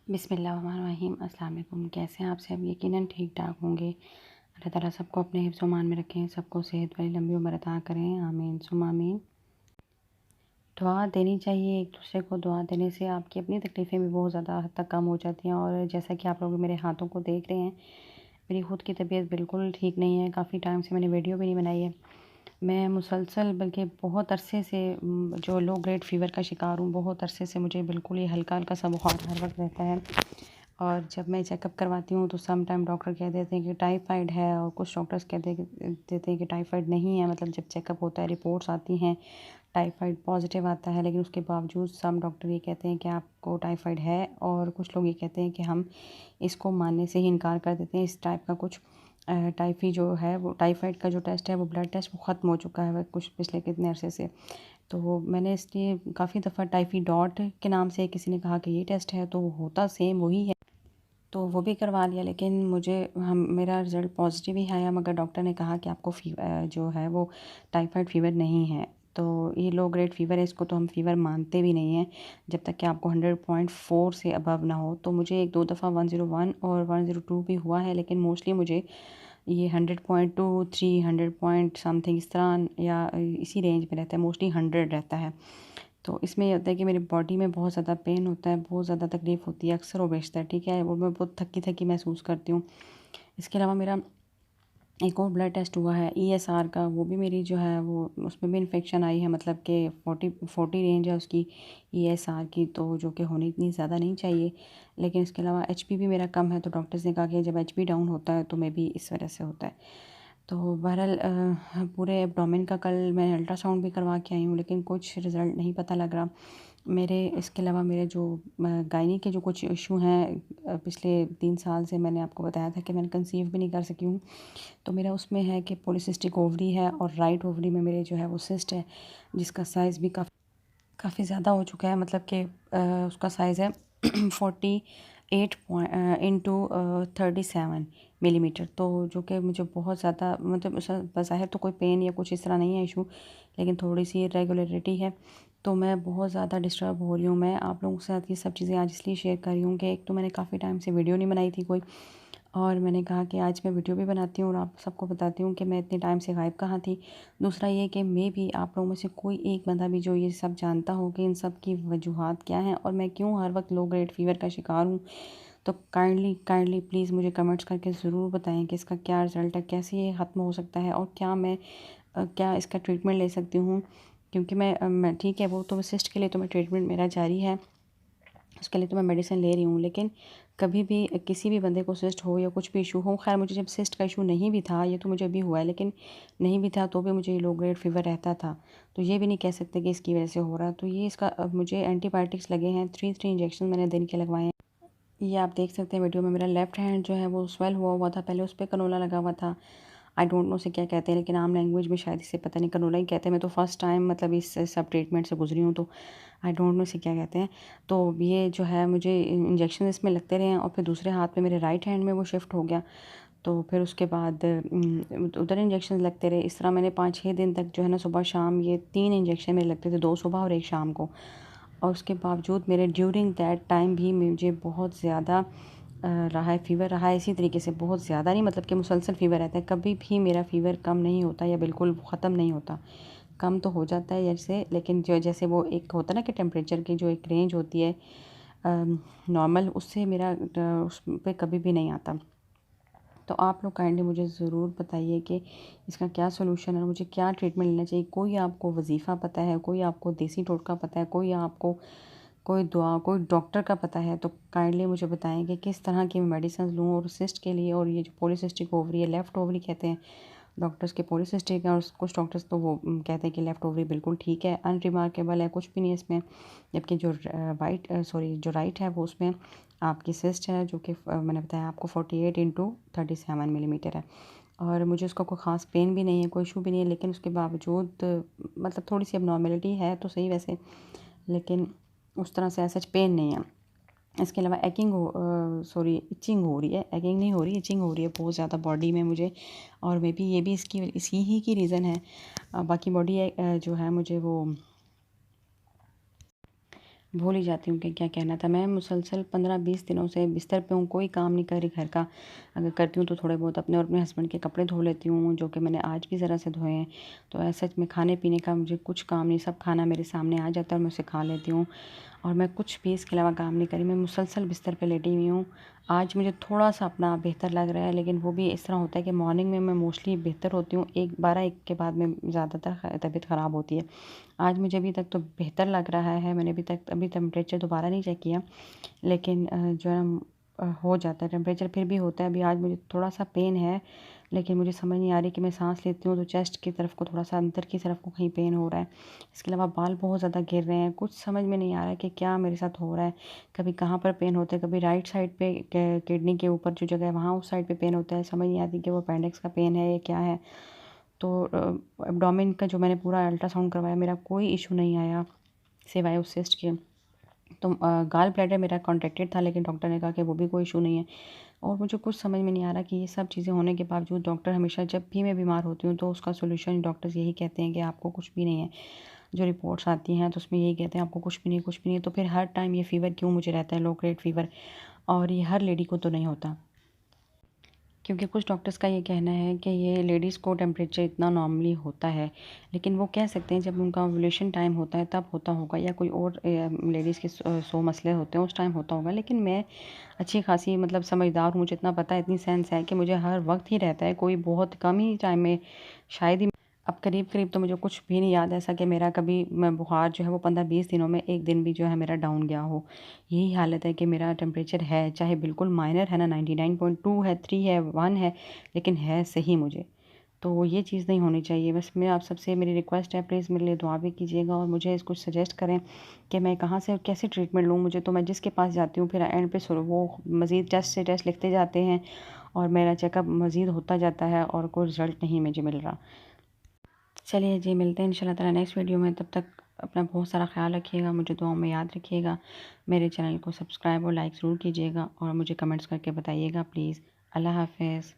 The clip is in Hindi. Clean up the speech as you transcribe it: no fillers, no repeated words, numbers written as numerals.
बिस्मिल्लाहिर्रहमानिर्रहीम। अस्सलाम वालेकुम। कैसे हैं आप सब? यकीनन ठीक ठाक होंगे। अल्लाह ताला सबको अपने हिफ्ज़ व मान में रखें, सबको सेहत वाली लंबी उम्र अता करें। आमीन सुम्मा आमीन। दुआ देनी चाहिए, एक दूसरे को दुआ देने से आपकी अपनी तकलीफ़ें भी बहुत ज़्यादा हद तक कम हो जाती हैं। और जैसा कि आप लोग मेरे हाथों को देख रहे हैं, मेरी ख़ुद की तबीयत बिल्कुल ठीक नहीं है। काफ़ी टाइम से मैंने वीडियो भी नहीं बनाई है। मैं मुसलसल बल्कि बहुत अरसे से जो लो ग्रेड फ़ीवर का शिकार हूँ। बहुत अरसे से मुझे बिल्कुल ही हल्का-हल्का सा बुखार हर वक़्त रहता है। और जब मैं चेकअप करवाती हूँ तो सम टाइम डॉक्टर कह देते हैं कि टाइफाइड है, और कुछ डॉक्टर्स देते हैं कि टाइफाइड नहीं है। मतलब जब चेकअप होता है, रिपोर्ट्स आती हैं, टाइफाइड पॉजिटिव आता है, लेकिन उसके बावजूद सम डॉक्टर ये कहते हैं कि आपको टाइफाइड है। और कुछ लोग ये कहते हैं कि हम इसको मानने से ही इनकार कर देते हैं। इस टाइप का कुछ टाइफी जो है वो टाइफाइड का जो टेस्ट है वो ब्लड टेस्ट वो ख़त्म हो चुका है वह कुछ पिछले कितने अरसे से। तो मैंने इसलिए काफ़ी दफ़ा टाइफी डॉट के नाम से किसी ने कहा कि ये टेस्ट है, तो होता सेम वही है, तो वो भी करवा लिया। लेकिन मेरा रिज़ल्ट पॉजिटिव ही आया, मगर डॉक्टर ने कहा कि आपको जो है वो टाइफाइड फ़ीवर नहीं है। तो ये लो ग्रेड फ़ीवर है, इसको तो हम फ़ीवर मानते भी नहीं हैं जब तक कि आपको 100.4 से अबव ना हो। तो मुझे 1-2 दफ़ा 101 और 102 भी हुआ है, लेकिन मोस्टली मुझे ये 100.2, 3, 100 पॉइंट समथिंग इस तरह या इसी रेंज में रहता है। मोस्टली 100 रहता है। तो इसमें ये होता है कि मेरी बॉडी में बहुत ज़्यादा पेन होता है, बहुत ज़्यादा तकलीफ़ होती है, अक्सर व बेशतर, ठीक है? और मैं बहुत थकी-थकी महसूस करती हूँ। इसके अलावा मेरा एक और ब्लड टेस्ट हुआ है ईएसआर का, वो भी मेरी जो है वो उसमें भी इन्फेक्शन आई है। मतलब कि 40 रेंज है उसकी ईएसआर की, तो जो कि होनी इतनी ज़्यादा नहीं चाहिए। लेकिन इसके अलावा एचपी भी मेरा कम है, तो डॉक्टर्स ने कहा कि जब एचपी डाउन होता है तो मे बी इस वजह से होता है। तो बहरहाल पूरे एब्डोमेन का कल मैं अल्ट्रासाउंड भी करवा के आई हूँ, लेकिन कुछ रिज़ल्ट नहीं पता लग रहा। इसके अलावा मेरे जो गायनी के जो कुछ इशू हैं, पिछले 3 साल से मैंने आपको बताया था कि मैंने कंसीव भी नहीं कर सकी हूँ। तो मेरा उसमें है कि पॉलीसिस्टिक ओवरी है, और राइट ओवरी में मेरे जो है वो सिस्ट है, जिसका साइज़ भी काफ़ी ज़्यादा हो चुका है। मतलब कि उसका साइज़ है 48 इंटू 37 मिलीमीटर। तो जो कि मुझे बहुत ज़्यादा मतलब बज़ाहिर तो कोई पेन या कुछ इस तरह नहीं है इशू, लेकिन थोड़ी सी इरेगुलरिटी है। तो मैं बहुत ज़्यादा डिस्टर्ब हो रही हूँ। मैं आप लोगों के साथ ये सब चीज़ें आज इसलिए शेयर कर रही हूँ कि एक तो मैंने काफ़ी टाइम से वीडियो नहीं बनाई थी कोई, और मैंने कहा कि आज मैं वीडियो भी बनाती हूँ और आप सबको बताती हूँ कि मैं इतने टाइम से गायब कहाँ थी। दूसरा ये कि मैं भी आप लोगों में से कोई एक बंदा भी जो ये सब जानता हो कि इन सब की वजूहात क्या हैं और मैं क्यों हर वक्त लो ग्रेड फ़ीवर का शिकार हूँ, तो काइंडली प्लीज़ मुझे कमेंट्स करके ज़रूर बताएं कि इसका क्या रिज़ल्ट है, कैसे ये ख़त्म हो सकता है, और क्या इसका ट्रीटमेंट ले सकती हूँ। क्योंकि मैं ठीक है, वो तो सिस्ट के लिए तो मैं ट्रीटमेंट मेरा जारी है, उसके लिए तो मैं मेडिसिन ले रही हूँ। लेकिन कभी भी किसी भी बंदे को सिस्ट हो या कुछ भी इशू हो, खैर मुझे जब सिस्ट का इशू नहीं भी था, ये तो मुझे अभी हुआ है, लेकिन नहीं भी था तो भी मुझे लो ग्रेड फ़ीवर रहता था। तो ये भी नहीं कह सकते कि इसकी वजह से हो रहा है। तो ये इसका मुझे एंटीबायोटिक्स लगे हैं, 3 इंजेक्शन मैंने दिन के लगवाए हैं। ये आप देख सकते हैं वीडियो में, मेरा लेफ़्ट हैंड जो है वो स्वेल हुआ हुआ था, पहले उस पे कनोला लगा हुआ था। आई डोंट नो उसे क्या कहते हैं, लेकिन आम लैंग्वेज में शायद इसे पता नहीं कनोला ही कहते हैं। मैं तो फर्स्ट टाइम मतलब इस सब ट्रीटमेंट से गुजरी हूँ, तो आई डोंट नो इसे क्या कहते हैं। तो ये जो है मुझे इंजेक्शन इसमें लगते रहे हैं, और फिर दूसरे हाथ पे मेरे राइट हैंड में वो शिफ्ट हो गया। तो फिर उसके बाद उधर इंजेक्शन लगते रहे। इस तरह मैंने 5-6 दिन तक जो है ना, सुबह शाम ये 3 इंजेक्शन मेरे लगते थे, 2 सुबह और 1 शाम को। और उसके बावजूद मेरे ड्यूरिंग दैट टाइम भी मुझे बहुत ज़्यादा रहा है, फ़ीवर रहा है इसी तरीके से, बहुत ज़्यादा नहीं, मतलब कि मुसलसल फ़ीवर रहता है। कभी भी मेरा फ़ीवर कम नहीं होता या बिल्कुल ख़त्म नहीं होता। कम तो हो जाता है जैसे, लेकिन जो जैसे वो एक होता है ना कि टेम्परेचर की जो एक रेंज होती है नॉर्मल, उससे मेरा उस पे कभी भी नहीं आता। तो आप लोग काइंडली मुझे ज़रूर बताइए कि इसका क्या सॉल्यूशन है और मुझे क्या ट्रीटमेंट लेना चाहिए। कोई आपको वजीफ़ा पता है, कोई आपको देसी टोटका पता है, कोई आपको कोई दुआ कोई डॉक्टर का पता है, तो काइंडली मुझे बताएं कि किस तरह की मैं मेडिसिन लूँ। और सिस्ट के लिए, और ये जो पॉलीसिस्टिक ओवरी है, लेफ़्ट ओवरी कहते हैं डॉक्टर्स के, पॉलीसिस्टिक है, और कुछ डॉक्टर्स तो वो कहते हैं कि लेफ़्ट ओवरी बिल्कुल ठीक है, अनरिमार्केबल है, कुछ भी नहीं है इसमें। जबकि जो राइट है वो उसमें आपकी सिस्ट है, जो कि मैंने बताया आपको 48 इंटू 37 मिलीमीटर है। और मुझे उसका कोई ख़ास पेन भी नहीं है, कोई इशू भी नहीं है, लेकिन उसके बावजूद मतलब थोड़ी सी एबनॉर्मेलिटी है तो सही वैसे, लेकिन उस तरह से सच पेन नहीं है। इसके अलावा इचिंग हो रही है, एगिंग नहीं हो रही, इचिंग हो रही है बहुत ज़्यादा बॉडी में मुझे। और मे बी ये भी इसी ही की रीज़न है। बाकी बॉडी जो है मुझे वो भूल ही जाती हूँ कि क्या कहना था। मैं मुसलसल 15-20 दिनों से बिस्तर पे हूँ, कोई काम नहीं कर रही घर का। अगर करती हूँ तो थोड़े बहुत अपने और अपने हस्बैंड के कपड़े धो लेती हूँ, जो कि मैंने आज भी ज़रा से धोए हैं। तो ऐसा में खाने-पीने का मुझे कुछ काम नहीं, सब खाना मेरे सामने आ जाता है और मैं उसे खा लेती हूँ। और मैं कुछ भी इसके अलावा काम नहीं करी, मैं मुसलसल बिस्तर पे लेटी हुई हूँ। आज मुझे थोड़ा-सा अपना बेहतर लग रहा है, लेकिन वो भी इस तरह होता है कि मॉर्निंग में मैं मोस्टली बेहतर होती हूँ, 12-1 के बाद में ज़्यादातर तबीयत ख़राब होती है। आज मुझे अभी तक तो बेहतर लग रहा है, मैंने अभी टेम्परेचर दोबारा नहीं चेक किया, लेकिन जो है ना हो जाता है टेम्परेचर, फिर भी होता है। अभी आज मुझे थोड़ा-सा पेन है, लेकिन मुझे समझ नहीं आ रही कि मैं साँस लेती हूँ तो चेस्ट की तरफ को थोड़ा-सा अंदर की तरफ को कहीं पेन हो रहा है। इसके अलावा बाल बहुत ज़्यादा गिर रहे हैं, कुछ समझ में नहीं आ रहा है कि क्या मेरे साथ हो रहा है। कभी कहाँ पर पेन होता है, कभी राइट साइड पे किडनी के ऊपर जो जगह है वहाँ उस साइड पे पेन होता है, समझ नहीं आती कि वो अपेंडिक्स का पेन है या क्या है। तो एब्डोमेन का जो मैंने पूरा अल्ट्रासाउंड करवाया, मेरा कोई इशू नहीं आया सिवाय उस सिस्ट के। तो गॉल ब्लैडर मेरा कॉन्ट्रैक्टेड था, लेकिन डॉक्टर ने कहा कि वो भी कोई इशू नहीं है। और मुझे कुछ समझ में नहीं आ रहा कि ये सब चीज़ें होने के बावजूद डॉक्टर हमेशा, जब भी मैं बीमार होती हूँ तो उसका सॉल्यूशन डॉक्टर्स यही कहते हैं कि आपको कुछ भी नहीं है। जो रिपोर्ट्स आती हैं तो उसमें यही कहते हैं आपको कुछ भी नहीं, कुछ भी नहीं। तो फिर हर टाइम ये फ़ीवर क्यों मुझे रहता है, लो ग्रेड फ़ीवर, और ये हर लेडी को तो नहीं होता। क्योंकि कुछ डॉक्टर्स का ये कहना है कि ये लेडीज़ को टेम्परेचर इतना नॉर्मली होता है, लेकिन वो कह सकते हैं जब उनका ओव्यूलेशन टाइम होता है तब होता होगा, या कोई और लेडीज़ के 100 मसले होते हैं उस टाइम होता होगा। लेकिन मैं अच्छी खासी मतलब समझदार हूँ, मुझे इतना पता है, इतनी सेंस है कि मुझे हर वक्त ही रहता है, कोई बहुत कम ही टाइम में शायद ही। अब करीब-करीब तो मुझे कुछ भी नहीं याद ऐसा कि मेरा कभी मैं बुखार जो है वो 15-20 दिनों में 1 दिन भी जो है मेरा डाउन गया हो। यही हालत है कि मेरा टेम्परेचर है, चाहे बिल्कुल माइनर है ना, 99.2 है, 3 है, 1 है, लेकिन है सही मुझे। तो ये चीज़ नहीं होनी चाहिए। बस मैं आप सबसे मेरी रिक्वेस्ट है, प्लीज़ मेरे लिए दुआ भी कीजिएगा और मुझे कुछ सजेस्ट करें कि मैं कहाँ से और कैसे ट्रीटमेंट लूँ। मुझे तो मैं जिसके पास जाती हूँ फिर एंड पे वो मज़ीद टेस्ट से टेस्ट लिखते जाते हैं और मेरा चेकअप मज़ीद होता जाता है और कोई रिज़ल्ट नहीं मुझे मिल रहा। चलिए जी, मिलते हैं इंशाल्लाह ताला नेक्स्ट वीडियो में। तब तक अपना बहुत सारा ख्याल रखिएगा, मुझे दुआओं में याद रखिएगा। मेरे चैनल को सब्सक्राइब और लाइक ज़रूर कीजिएगा और मुझे कमेंट्स करके बताइएगा प्लीज़। अल्लाह हाफ़िज़।